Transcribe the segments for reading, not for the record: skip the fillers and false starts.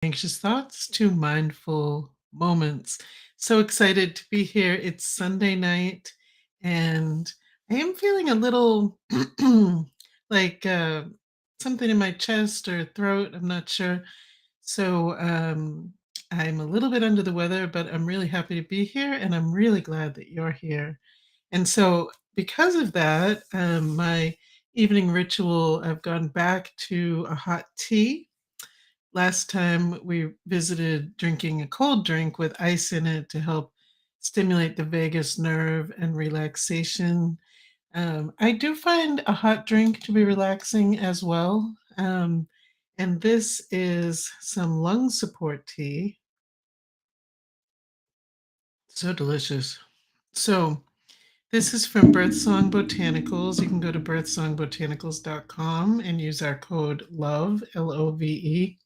Anxious thoughts to mindful moments. So excited to be here. It's Sunday night, and I am feeling a little like something in my chest or throat. I'm not sure. So I'm a little bit under the weather, but I'm really happy to be here, and I'm really glad that you're here. And so, because of that, my evening ritual, I've gone back to a hot tea. Last time we visited drinking a cold drink with ice in it to help stimulate the vagus nerve and relaxation. I do find a hot drink to be relaxing as well. And this is some lung support tea. So delicious. So, this is from Birthsong Botanicals. You can go to birthsongbotanicals.com and use our code LOVE, LOVE,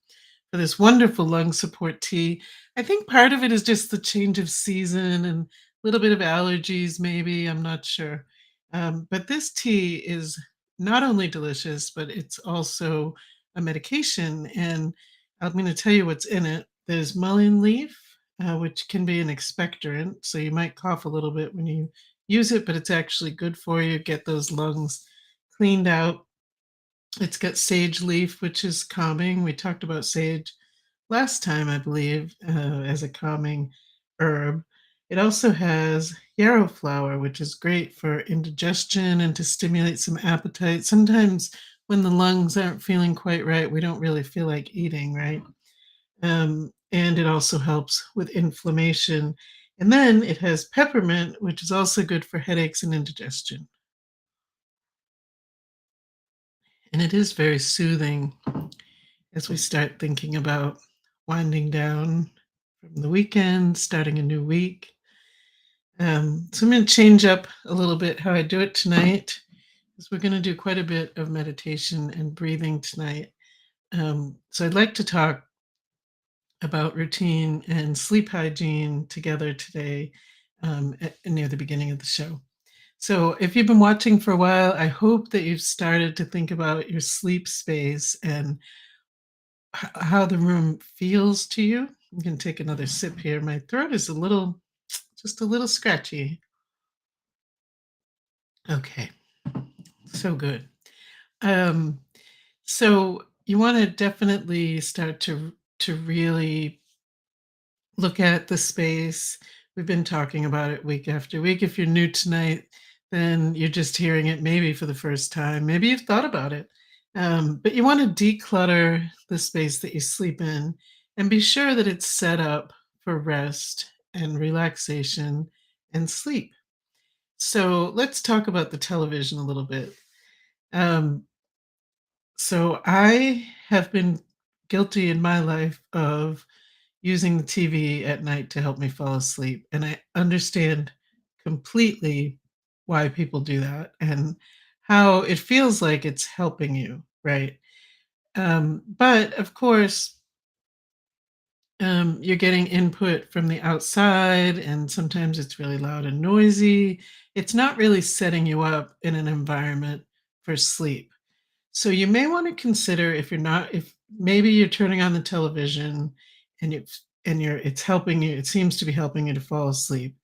for this wonderful lung support tea. I think part of it is just the change of season and a little bit of allergies, maybe. I'm not sure. But this tea is not only delicious, but it's also a medication. And I'm going to tell you what's in it. There's mullein leaf, which can be an expectorant. So you might cough a little bit when you use it, but it's actually good for you. Get those lungs cleaned out. It's got sage leaf, which is calming. We talked about sage last time, I believe, as a calming herb. It also has yarrow flower, which is great for indigestion and to stimulate some appetite. Sometimes when the lungs aren't feeling quite right, we don't really feel like eating, right? And it also helps with inflammation. And then it has peppermint, which is also good for headaches and indigestion. And it is very soothing as we start thinking about winding down from the weekend, starting a new week. So I'm going to change up a little bit how I do it tonight, because we're going to do quite a bit of meditation and breathing tonight. So I'd like to talk about routine and sleep hygiene together today, near the beginning of the show. So, if you've been watching for a while, I hope that you've started to think about your sleep space and how the room feels to you. I'm going to take another sip here. My throat is just a little scratchy. Okay, so good. Um, so you want to definitely start to really look at the space. We've been talking about it week after week. If you're new tonight, then you're just hearing it maybe for the first time. Maybe you've thought about it. But you want to declutter the space that you sleep in and be sure that it's set up for rest and relaxation and sleep. So let's talk about the television a little bit. Um, so I have been guilty in my life of using the TV at night to help me fall asleep, and I understand completely why people do that and how it feels like it's helping you, right? But of course, you're getting input from the outside, and sometimes it's really loud and noisy. It's not really setting you up in an environment for sleep. So you may want to consider if maybe you're turning on the television and you're it's helping you, it seems to be helping you to fall asleep.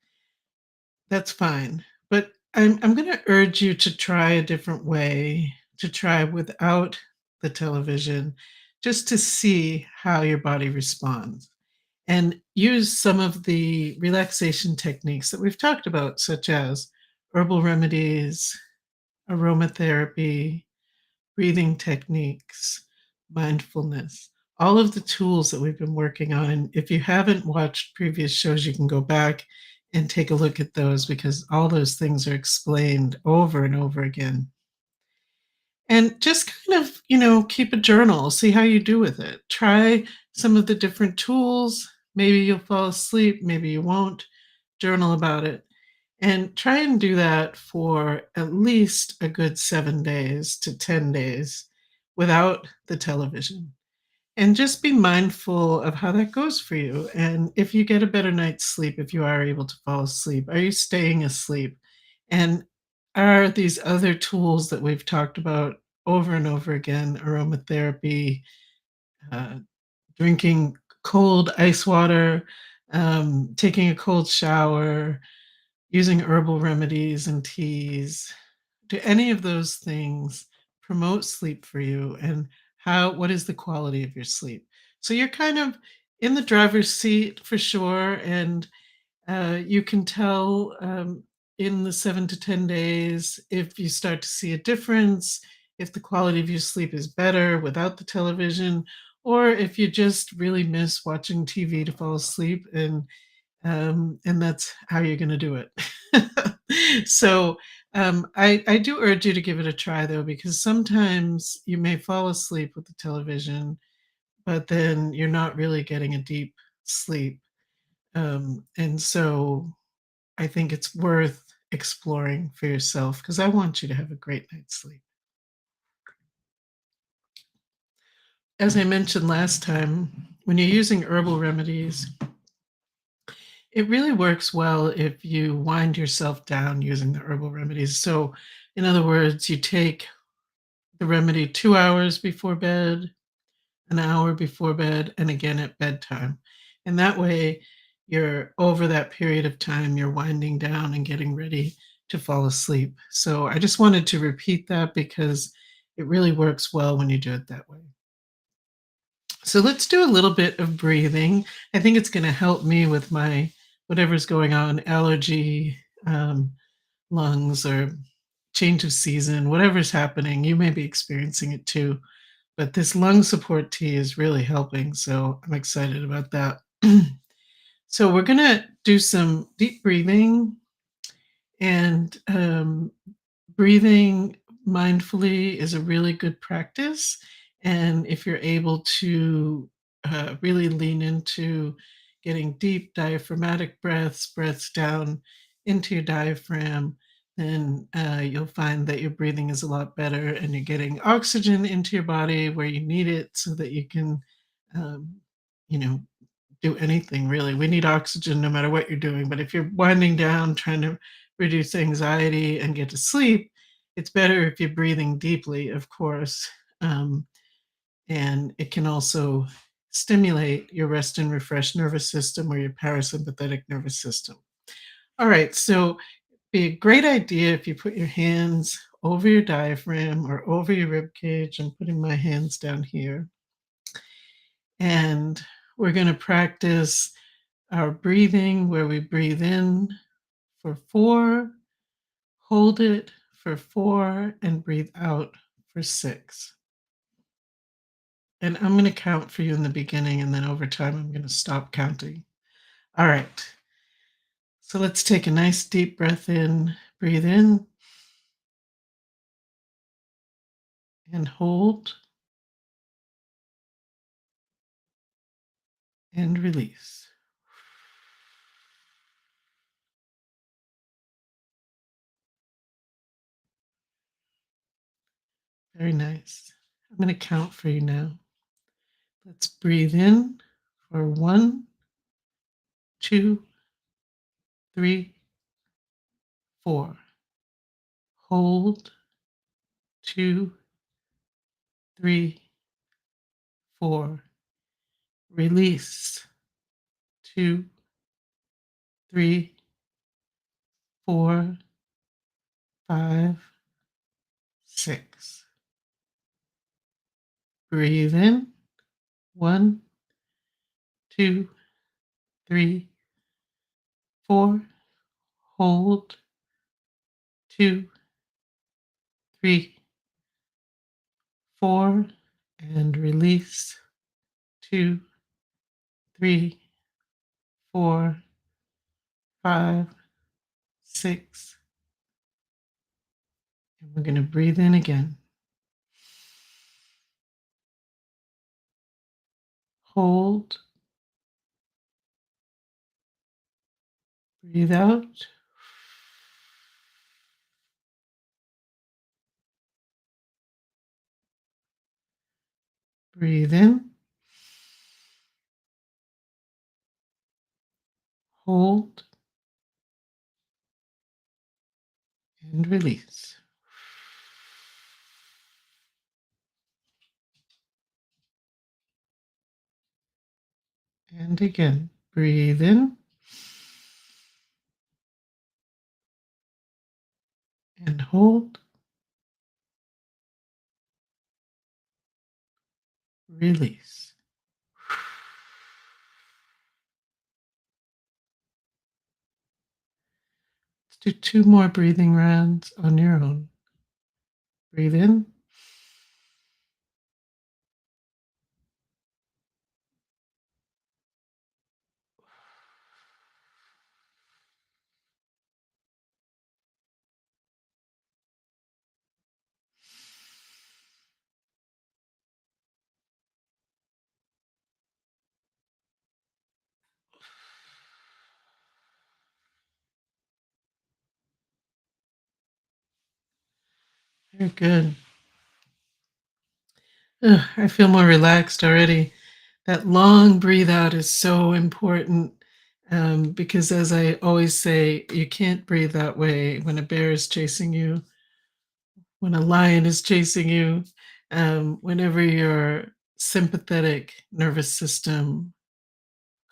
That's fine. But I'm going to urge you to try a different way, to try without the television, just to see how your body responds and use some of the relaxation techniques that we've talked about, such as herbal remedies, aromatherapy, breathing techniques, mindfulness, all of the tools that we've been working on. And if you haven't watched previous shows, you can go back and take a look at those because all those things are explained over and over again. And just kind of, keep a journal, see how you do with it. Try some of the different tools. Maybe you'll fall asleep, maybe you won't. Journal about it. And try and do that for at least a good 7 days to 10 days without the television. And just be mindful of how that goes for you. And if you get a better night's sleep, if you are able to fall asleep, are you staying asleep? And are these other tools that we've talked about over and over again, aromatherapy, uh, drinking cold ice water, taking a cold shower, using herbal remedies and teas. Do any of those things promote sleep for you, and what is the quality of your sleep? So you're kind of in the driver's seat for sure, and you can tell in the 7 to 10 days if you start to see a difference, if the quality of your sleep is better without the television, or if you just really miss watching TV to fall asleep, and that's how you're going to do it. So I do urge you to give it a try though, because sometimes you may fall asleep with the television, but then you're not really getting a deep sleep. And so I think it's worth exploring for yourself because I want you to have a great night's sleep. As I mentioned last time, when you're using herbal remedies, it really works well if you wind yourself down using the herbal remedies. So, in other words, you take the remedy 2 hours before bed, an hour before bed, and again at bedtime. And that way, you're over that period of time, you're winding down and getting ready to fall asleep. So, I just wanted to repeat that because it really works well when you do it that way. So, let's do a little bit of breathing. I think it's going to help me with my whatever's going on, allergy, um, lungs, or change of season, whatever's happening. You may be experiencing it too. But this lung support tea is really helping, so I'm excited about that. So we're gonna do some deep breathing, and breathing mindfully is a really good practice. And if you're able to really lean into getting deep diaphragmatic breaths down into your diaphragm, then you'll find that your breathing is a lot better and you're getting oxygen into your body where you need it so that you can, um, you know, do anything really. We need oxygen no matter what you're doing. But if you're winding down, trying to reduce anxiety and get to sleep, it's better if you're breathing deeply, of course. Um, and it can also stimulate your rest and refresh nervous system or your parasympathetic nervous system. All right, so be a great idea if you put your hands over your diaphragm or over your rib cage. I'm putting my hands down here. And we're going to practice our breathing where we breathe in for 4, hold it for 4, and breathe out for 6. And I'm going to count for you in the beginning, and then over time, I'm going to stop counting. All right. So let's take a nice deep breath in, breathe in, and hold, and release. Very nice. I'm going to count for you now. Let's breathe in for 1, 2, 3, 4. Hold, 2, 3, 4. Release, 2, 3, 4, 5, 6. Breathe in, 1, 2, 3, 4. Hold, 2, 3, 4. And release, 2, 3, 4, 5, 6. And we're going to breathe in again. Hold, breathe out. Breathe in, hold, and release. And again, breathe in and hold, release. Let's do two more breathing rounds on your own. Breathe in. Very good. Ugh, I feel more relaxed already. That long breathe out is so important because, as I always say, you can't breathe that way when a bear is chasing you, when a lion is chasing you, whenever your sympathetic nervous system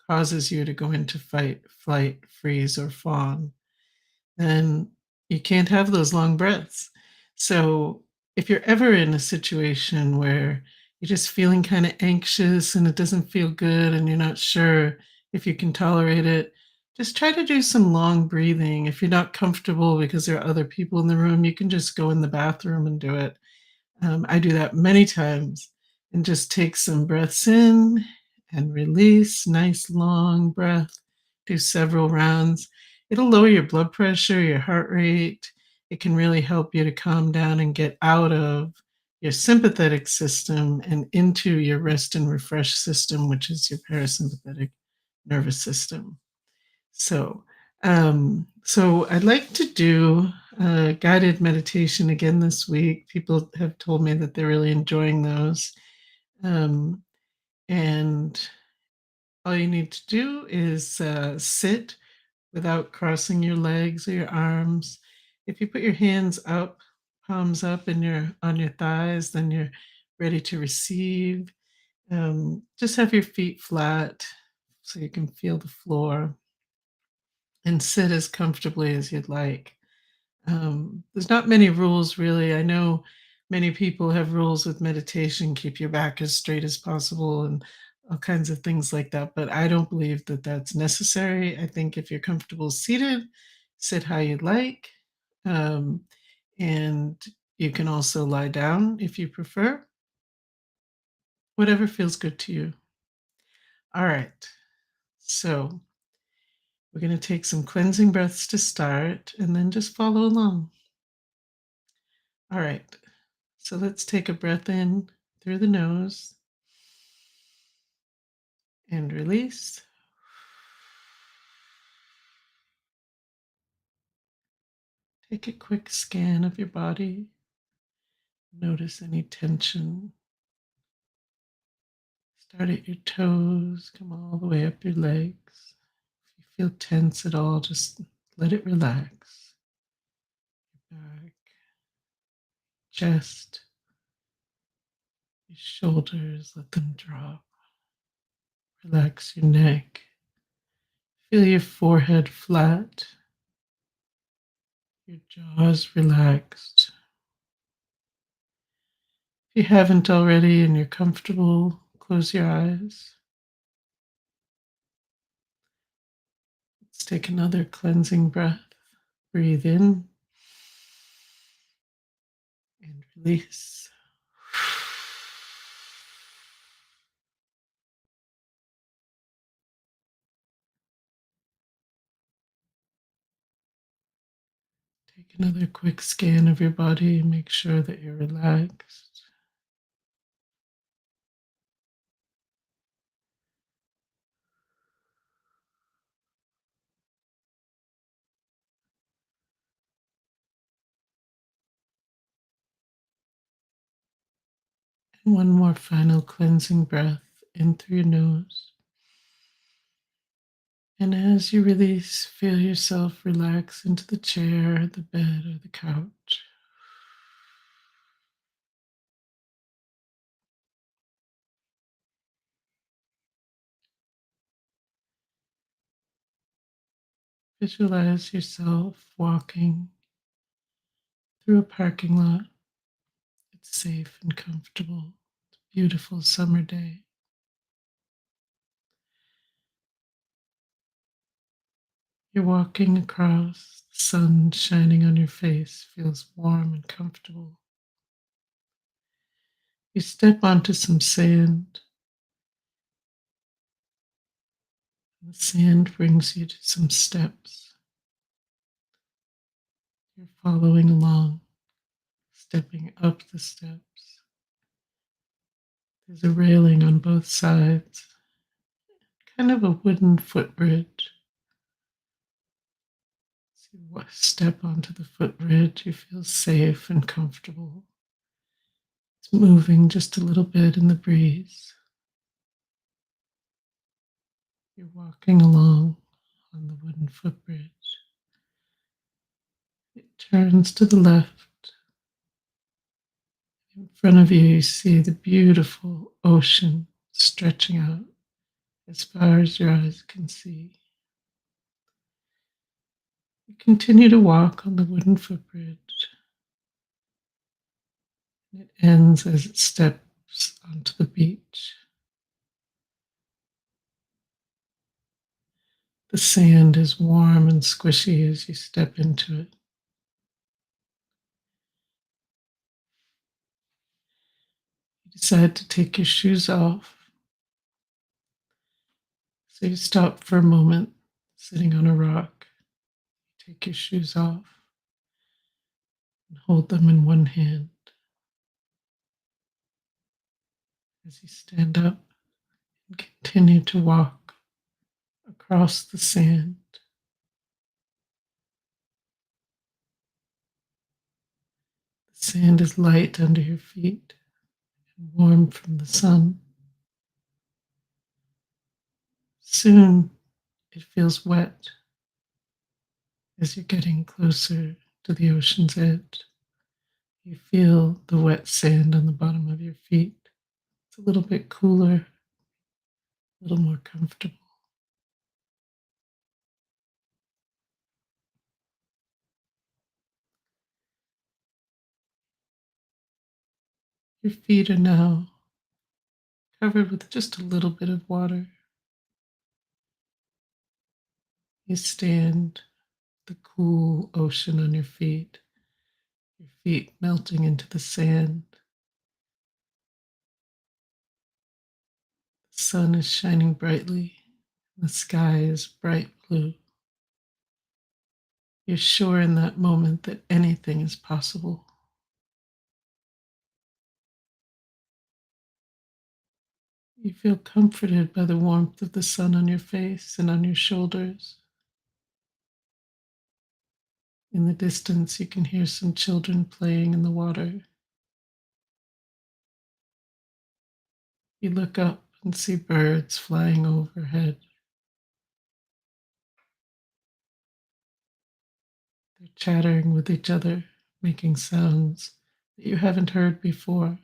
causes you to go into fight, flight, freeze, or fawn, then you can't have those long breaths. So if you're ever in a situation where you're just feeling kind of anxious and it doesn't feel good and you're not sure if you can tolerate it, just try to do some long breathing. If you're not comfortable because there are other people in the room, you can just go in the bathroom and do it. I do that many times and just take some breaths in and release. Nice long breath. Do several rounds. It'll lower your blood pressure, your heart rate. It can really help you to calm down and get out of your sympathetic system and into your rest and refresh system, which is your parasympathetic nervous system. So, so I'd like to do a guided meditation again this week. People have told me that they're really enjoying those. Um, and all you need to do is sit without crossing your legs or your arms. If you put your hands up, palms up, and you're on your thighs, then you're ready to receive. Just have your feet flat so you can feel the floor and sit as comfortably as you'd like. There's not many rules, really. I know many people have rules with meditation, keep your back as straight as possible and all kinds of things like that. But I don't believe that that's necessary. I think if you're comfortable seated, sit how you'd like. Um, and you can also lie down if you prefer, whatever feels good to you. All right. So we're going to take some cleansing breaths to start and then just follow along. All right. So let's take a breath in through the nose and release. Take a quick scan of your body. Notice any tension. Start at your toes, come all the way up your legs. If you feel tense at all, just let it relax. Back, chest, your shoulders, let them drop. Relax your neck. Feel your forehead flat, your jaws relaxed. If you haven't already and you're comfortable, close your eyes. Let's take another cleansing breath. Breathe in and release. Take another quick scan of your body. Make sure that you're relaxed. And one more final cleansing breath in through your nose. And as you release, feel yourself relax into the chair, the bed, or the couch. Visualize yourself walking through a parking lot. It's safe and comfortable. It's a beautiful summer day. You're walking across, the sun shining on your face feels warm and comfortable. You step onto some sand. The sand brings you to some steps. You're following along, stepping up the steps. There's a railing on both sides, kind of a wooden footbridge. As you step onto the footbridge, you feel safe and comfortable. It's moving just a little bit in the breeze. You're walking along on the wooden footbridge. It turns to the left. In front of you, you see the beautiful ocean stretching out as far as your eyes can see. You continue to walk on the wooden footbridge. It ends as it steps onto the beach. The sand is warm and squishy as you step into it. You decide to take your shoes off. So you stop for a moment, sitting on a rock. You take your shoes off and hold them in one hand. As you stand up and continue to walk across the sand, the sand is light under your feet and warm from the sun. Soon it feels wet as you're getting closer to the ocean's edge. You feel the wet sand on the bottom of your feet. It's a little bit cooler, a little more comfortable. Your feet are now covered with just a little bit of water. You stand, the cool ocean on your feet melting into the sand. The sun is shining brightly, the sky is bright blue. You're sure in that moment that anything is possible. You feel comforted by the warmth of the sun on your face and on your shoulders. In the distance, you can hear some children playing in the water. You look up and see birds flying overhead. They're chattering with each other, making sounds that you haven't heard before.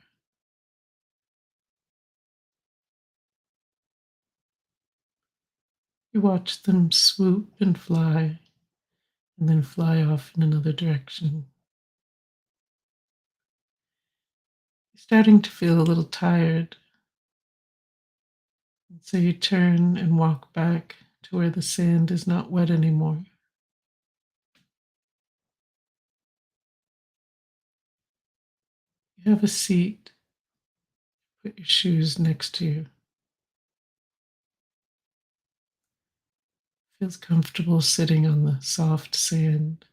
You watch them swoop and then fly off in another direction. You're starting to feel a little tired, and so you turn and walk back to where the sand is not wet anymore. You have a seat, put your shoes next to you. Feels comfortable sitting on the soft sand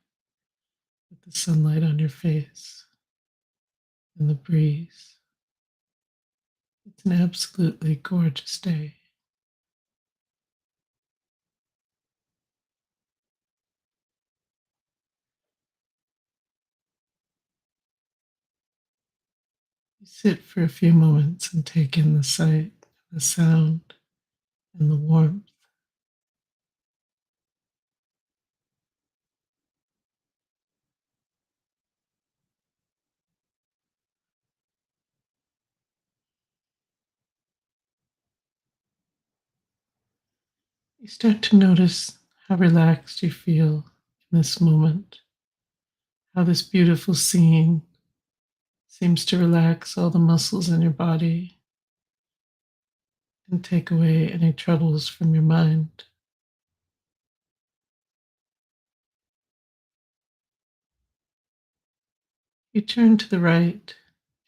with the sunlight on your face and the breeze. It's an absolutely gorgeous day. You sit for a few moments and take in the sight, the sound, and the warmth. You start to notice how relaxed you feel in this moment, how this beautiful scene seems to relax all the muscles in your body and take away any troubles from your mind. You turn to the right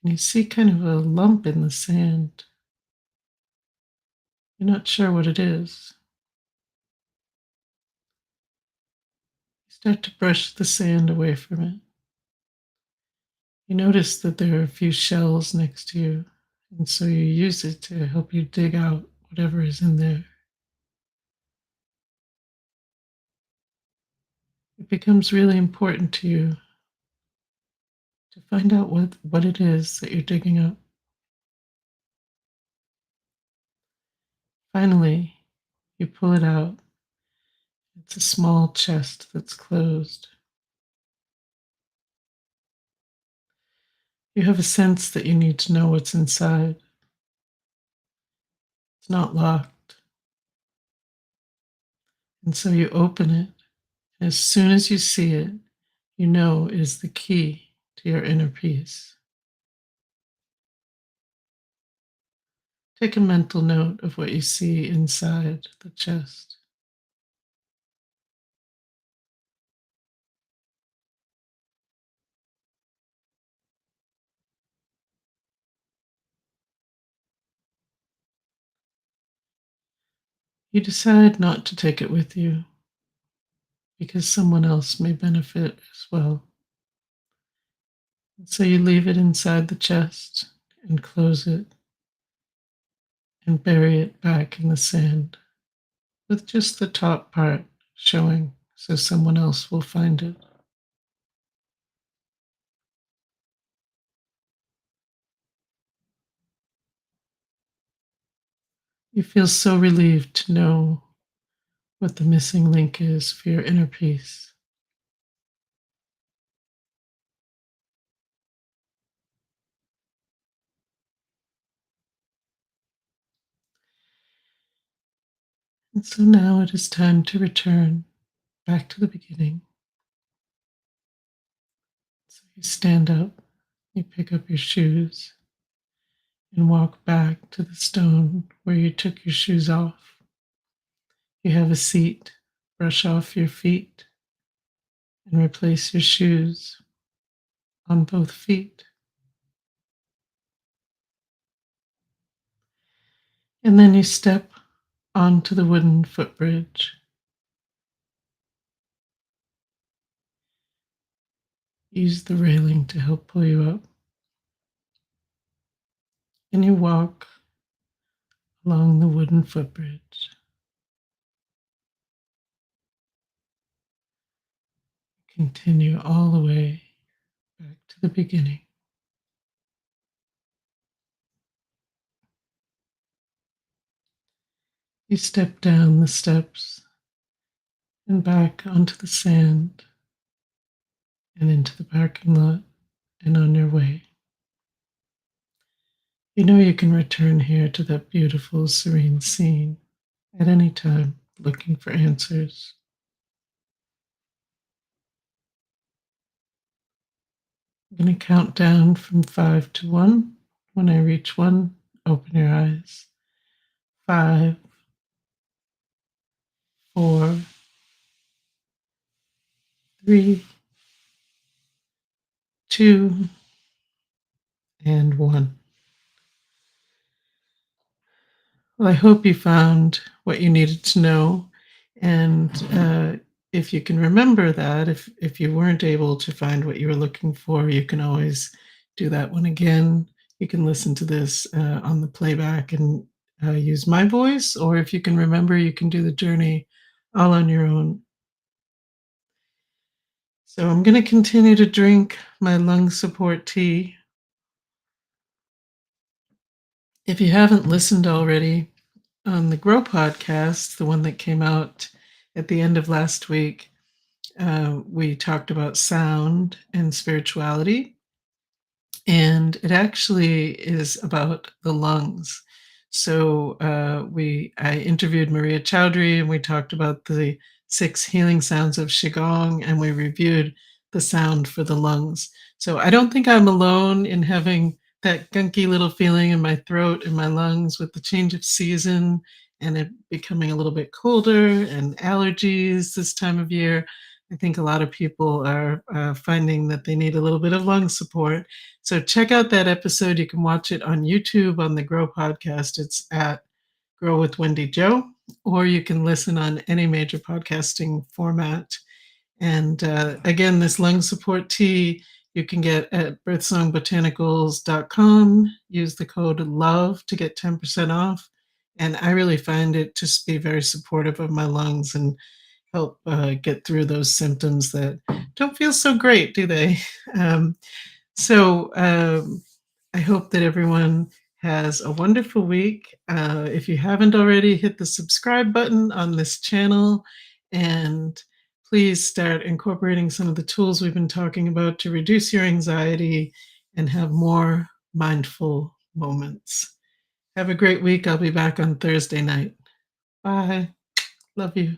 and you see kind of a lump in the sand. You're not sure what it is. You start to brush the sand away from it. You notice that there are a few shells next to you, and so you use it to help you dig out whatever is in there. It becomes really important to you to find out what it is that you're digging up. Finally, you pull it out. It's a small chest that's closed. You have a sense that you need to know what's inside. It's not locked. And so you open it. And as soon as you see it, you know it is the key to your inner peace. Take a mental note of what you see inside the chest. You decide not to take it with you because someone else may benefit as well. And so you leave it inside the chest and close it and bury it back in the sand with just the top part showing so someone else will find it. You feel so relieved to know what the missing link is for your inner peace. And so now it is time to return back to the beginning. So you stand up, you pick up your shoes, and walk back to the stone where you took your shoes off. You have a seat, brush off your feet, and replace your shoes on both feet. And then you step onto the wooden footbridge. Use the railing to help pull you up. And you walk along the wooden footbridge. Continue all the way back to the beginning. You step down the steps and back onto the sand and into the parking lot and on your way. You know you can return here to that beautiful, serene scene at any time looking for answers. I'm going to count down from 5 to 1. When I reach 1, open your eyes. 5, 4, 3, 2, and 1. Well, I hope you found what you needed to know. And if you can remember that, if you weren't able to find what you were looking for, you can always do that one again. You can listen to this on the playback and use my voice, or if you can remember, you can do the journey all on your own. So I'm going to continue to drink my lung support tea. If you haven't listened already, on the Grow podcast, the one that came out at the end of last week, we talked about sound and spirituality, and it actually is about the lungs. So I interviewed Maria Chowdhury, and we talked about the 6 healing sounds of Qigong, and we reviewed the sound for the lungs. So I don't think I'm alone in having that gunky little feeling in my throat and my lungs with the change of season and it becoming a little bit colder and allergies this time of year. I think a lot of people are finding that they need a little bit of lung support. So check out that episode. You can watch it on YouTube on the Grow podcast. It's at Grow with Wendy Joe, or you can listen on any major podcasting format. And again, this lung support tea you can get at birthsongbotanicals.com. Use the code LOVE to get 10% off. And I really find it just be very supportive of my lungs and help get through those symptoms that don't feel so great, do they? Um, so I hope that everyone has a wonderful week. If you haven't already, hit the subscribe button on this channel and please start incorporating some of the tools we've been talking about to reduce your anxiety and have more mindful moments. Have a great week. I'll be back on Thursday night. Bye. Love you.